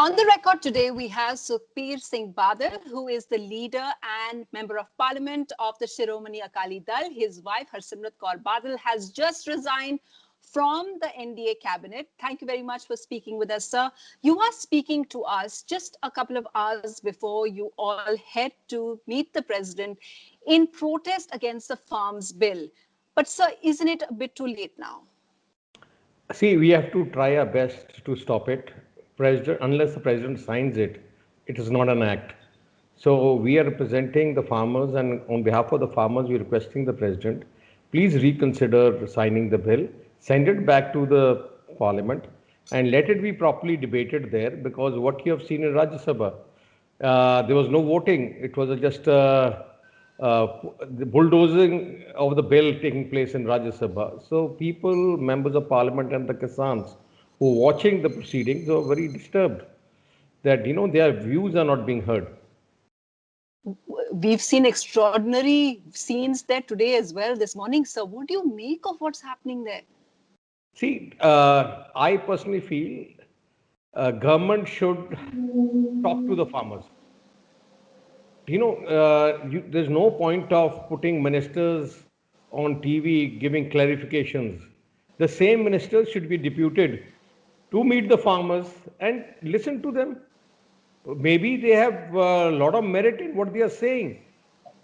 On the record today, we have Sukhbir Singh Badal, who is the leader and member of parliament of the Shiromani Akali Dal. His wife, Harsimrat Kaur Badal, has just resigned from the NDA cabinet. Thank you very much for speaking with us, sir. You are speaking to us just a couple of hours before you all head to meet the president in protest against the farms bill. But, sir, isn't it a bit too late now? See, we have to try our best to stop it. Unless the president signs it, it is not an act. So we are representing the farmers, and on behalf of the farmers, we are requesting the president, please reconsider signing the bill, send it back to the parliament, and let it be properly debated there. Because what you have seen in Rajya Sabha, there was no voting. It was just the bulldozing of the bill taking place in Rajya Sabha. So people, members of parliament and the Kisans who are watching the proceedings are very disturbed that, their views are not being heard. We've seen extraordinary scenes there today as well this morning. So what do you make of what's happening there? See, I personally feel government should talk to the farmers. There's no point of putting ministers on TV giving clarifications. The same ministers should be deputed to meet the farmers and listen to them. Maybe they have a lot of merit in what they are saying.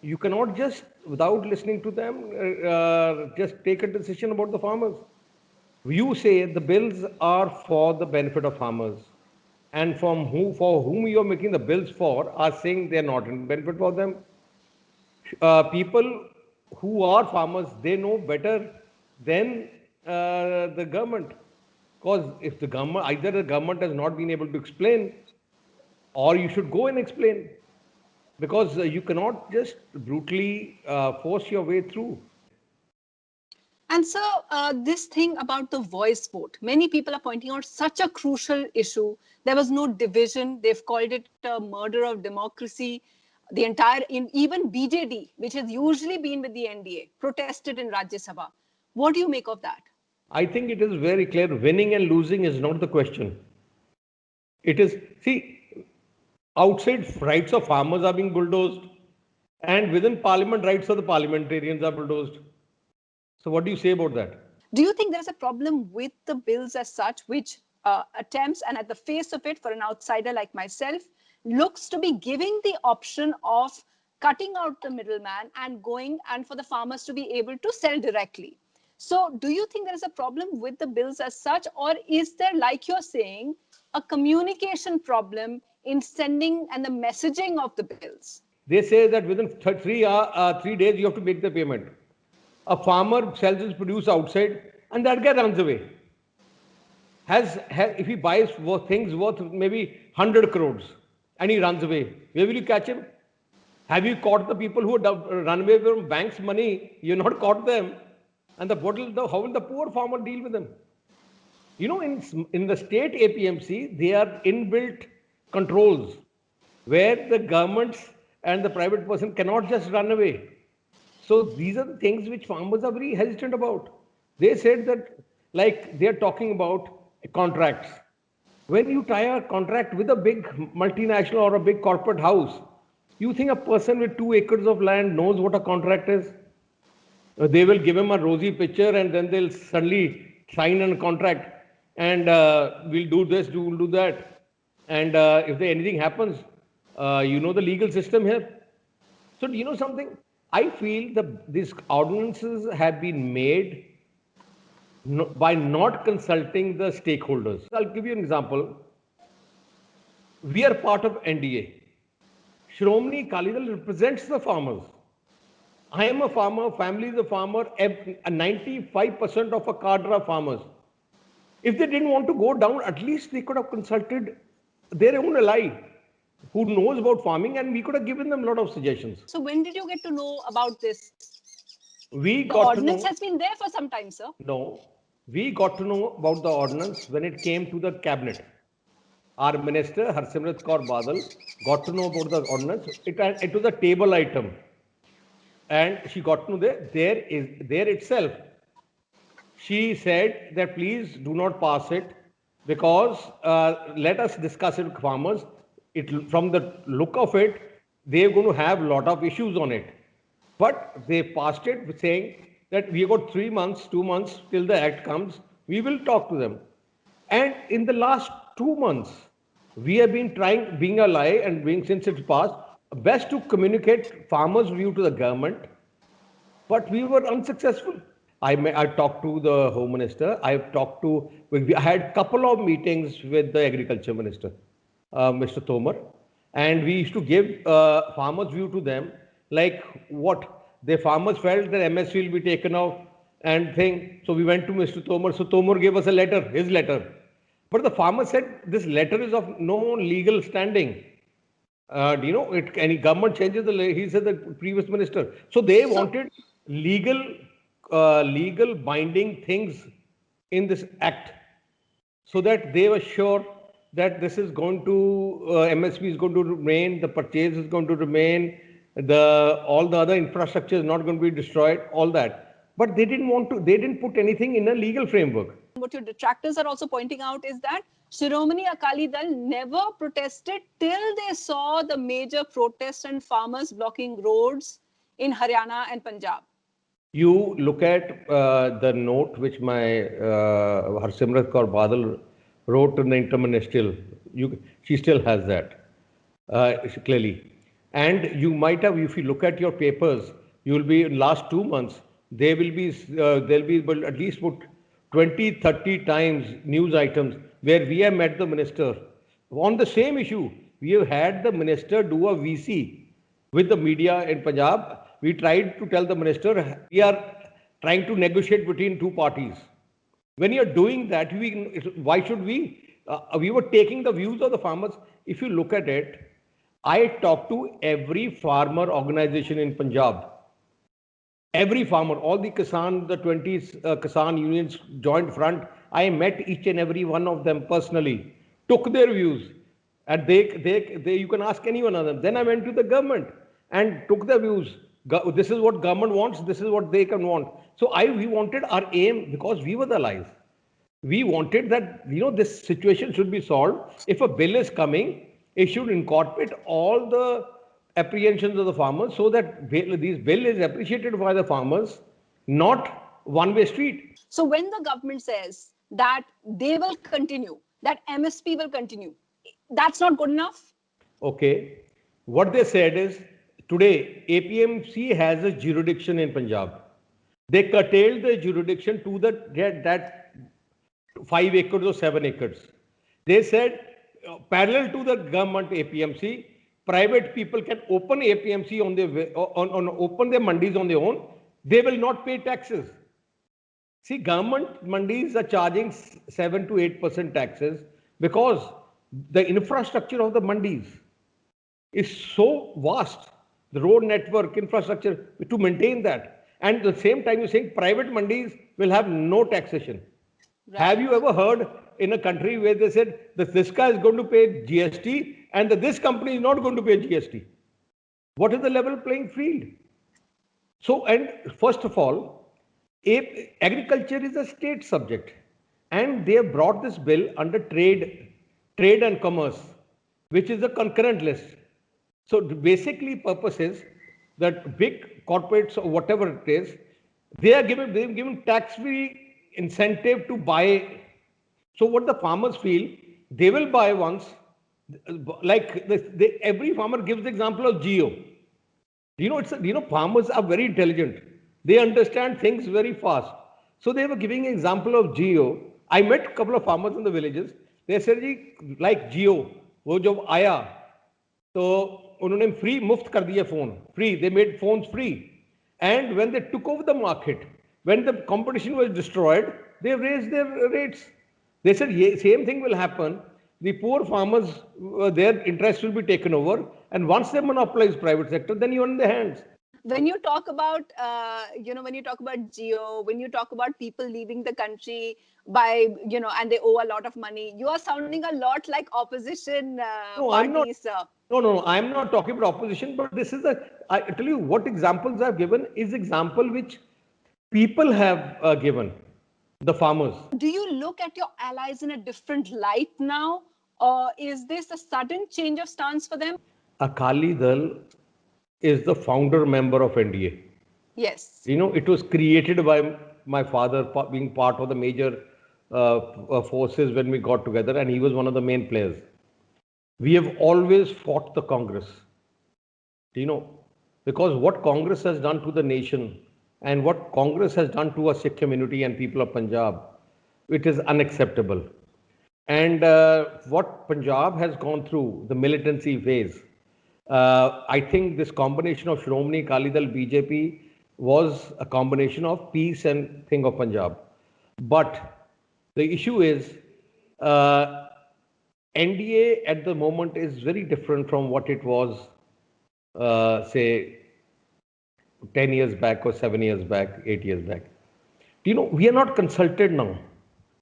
You cannot just, without listening to them, just take a decision about the farmers. You say the bills are for the benefit of farmers, and for whom you are making the bills for are saying they are not in benefit for them. People who are farmers, they know better than the government. Because if either the government has not been able to explain, or you should go and explain. Because you cannot just brutally force your way through. And so this thing about the voice vote, many people are pointing out such a crucial issue. There was no division. They've called it a murder of democracy. The entire, even BJD, which has usually been with the NDA, protested in Rajya Sabha. What do you make of that? I think it is very clear. Winning and losing is not the question. It is, see, outside rights of farmers are being bulldozed, and within parliament, rights of the parliamentarians are bulldozed. So what do you say about that? Do you think there's a problem with the bills as such, which attempts, and at the face of it, for an outsider like myself, looks to be giving the option of cutting out the middleman and going and for the farmers to be able to sell directly? So do you think there is a problem with the bills as such, or is there, like you're saying, a communication problem in sending and the messaging of the bills? They say that within 3 days you have to make the payment. A farmer sells his produce outside and that guy runs away. If he buys things worth maybe 100 crores and he runs away, where will you catch him? Have you caught the people who run away from banks' money? You've not caught them. And how will the poor farmer deal with them? In the state APMC, there are inbuilt controls where the governments and the private person cannot just run away. So these are the things which farmers are very hesitant about. They said that, like they're talking about contracts. When you tie a contract with a big multinational or a big corporate house, you think a person with 2 acres of land knows what a contract is? They will give him a rosy picture and then they'll suddenly sign a contract and we'll do this, we'll do that. And if anything happens, the legal system here. So do you know something? I feel that these ordinances have been made by not consulting the stakeholders. I'll give you an example. We are part of NDA. Shiromani Akali Dal represents the farmers. I am a farmer, family is a farmer, 95% of a cadre are farmers. If they didn't want to go down, at least they could have consulted their own ally who knows about farming, and we could have given them a lot of suggestions. So when did you get to know about this? The ordinance has been there for some time, sir. No, we got to know about the ordinance when it came to the cabinet. Our minister, Harsimrat Kaur Badal, got to know about the ordinance. It was a table item. And she got to know there itself. She said that please do not pass it because let us discuss it with farmers. From the look of it, they're going to have a lot of issues on it. But they passed it saying that we got 3 months, 2 months till the act comes. We will talk to them. And in the last 2 months, we have been trying, being a lie and being since it's passed, best to communicate farmers' view to the government, but we were unsuccessful. I talked to the Home Minister. I had a couple of meetings with the Agriculture Minister, Mr. Tomar, and we used to give farmers' view to them, like what the farmers felt that MSP will be taken off and thing. So we went to Mr. Tomar. So Tomar gave us a letter, his letter. But the farmer said this letter is of no legal standing. Any government changes the he said the previous minister. So they wanted legal, legal binding things in this act, so that they were sure that this is going to MSP is going to remain, the purchase is going to remain, all the other infrastructure is not going to be destroyed, all that. But they didn't want to. They didn't put anything in a legal framework. What your detractors are also pointing out is that Shiromani Akali Dal never protested till they saw the major protests and farmers blocking roads in Haryana and Punjab. You look at the note which my Harsimrat Kaur Badal wrote in the interministerial. She still has that clearly. And you might have, if you look at your papers, you will be in last 2 months. There will be at least put 20, 30 times news items where we have met the minister on the same issue. We have had the minister do a VC with the media in Punjab. We tried to tell the minister, we are trying to negotiate between two parties. When you are doing that, why should we? We were taking the views of the farmers. If you look at it, I talked to every farmer organization in Punjab. Every farmer, all the Kisan, the 20 Kisan unions joined front. I met each and every one of them personally, took their views, and you can ask any one of them. Then I went to the government and took their views. This is what government wants. This is what they can want. So we wanted our aim, because we were the allies. We wanted that this situation should be solved. If a bill is coming, it should incorporate all the apprehensions of the farmers, so that this bill is appreciated by the farmers, not one-way street. So when the government says that they will continue, that MSP will continue, that's not good enough? Okay. What they said is, today APMC has a jurisdiction in Punjab. They curtailed the jurisdiction to that 5 acres or 7 acres. They said, parallel to the government APMC, private people can open APMC on their open their mandis on their own. They will not pay taxes. See, government mandis are charging 7 to 8% taxes because the infrastructure of the mandis is so vast. The road network, infrastructure, to maintain that. And at the same time, you're saying private mandis will have no taxation. Right. Have you ever heard in a country where they said that this guy is going to pay GST and that this company is not going to pay GST? What is the level playing field? So, and first of all, agriculture is a state subject, and they have brought this bill under trade and commerce, which is a concurrent list. So basically purpose is that big corporates or whatever it is, they've given tax-free incentive to buy. So what the farmers feel, they will buy once, like every farmer gives the example of Geo. Farmers are very intelligent. They understand things very fast. So they were giving an example of Geo. I met a couple of farmers in the villages. They said, like Geo, wo jab aaya, तो उन्होंने free मुफ्त कर दिया phone, free. They made phones free. And when they took over the market, when the competition was destroyed, they raised their rates. They said, same thing will happen. The poor farmers, their interest will be taken over. And once they monopolize private sector, then you're in their hands. When you talk about, when you talk about Geo, when you talk about people leaving the country by, and they owe a lot of money, you are sounding a lot like opposition parties, sir. No, I'm not talking about opposition, but this is I tell you what examples I've given is example which people have given. the farmers. Do you look at your allies in a different light now? Or is this a sudden change of stance for them? Akali Dal is the founder member of NDA. Yes. It was created by my father being part of the major forces when we got together, and he was one of the main players. We have always fought the Congress, because what Congress has done to the nation and what Congress has done to our Sikh community and people of Punjab, it is unacceptable. And what Punjab has gone through, the militancy phase, I think this combination of Shiromani Akali Dal BJP was a combination of peace and thing of Punjab. But the issue is NDA at the moment is very different from what it was, say, 10 years back or 7 years back, 8 years back. We are not consulted now.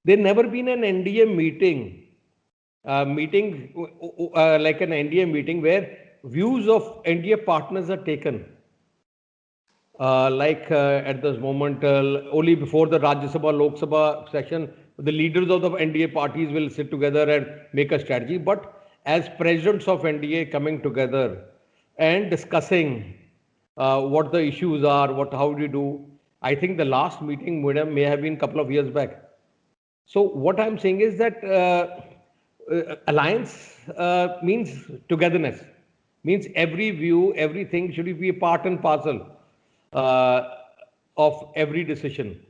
There never been an NDA meeting, like an NDA meeting where views of NDA partners are taken. At this moment, only before the Rajya Sabha, Lok Sabha session, the leaders of the NDA parties will sit together and make a strategy. But as presidents of NDA coming together and discussing what the issues are, how do you do, I think the last meeting may have been a couple of years back. So what I'm saying is that alliance means togetherness, means every view, everything should be a part and parcel of every decision.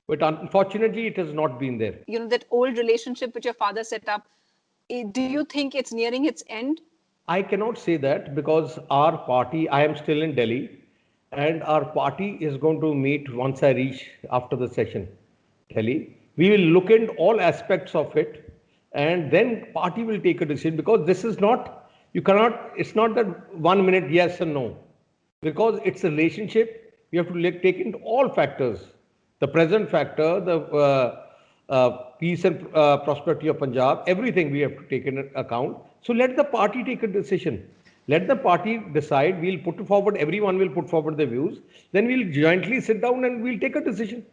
But unfortunately, it has not been there. That old relationship which your father set up, do you think it's nearing its end? I cannot say that because our party, I am still in Delhi, and our party is going to meet once I reach after the session, Delhi. We will look at all aspects of it, and then party will take a decision, because this is not, it's not that 1 minute yes and no, because it's a relationship. You have to take into all factors, the present factor, the peace and prosperity of Punjab, everything we have to take into account. So let the party take a decision. Let the party decide. We'll put forward, everyone will put forward their views. Then we'll jointly sit down and we'll take a decision.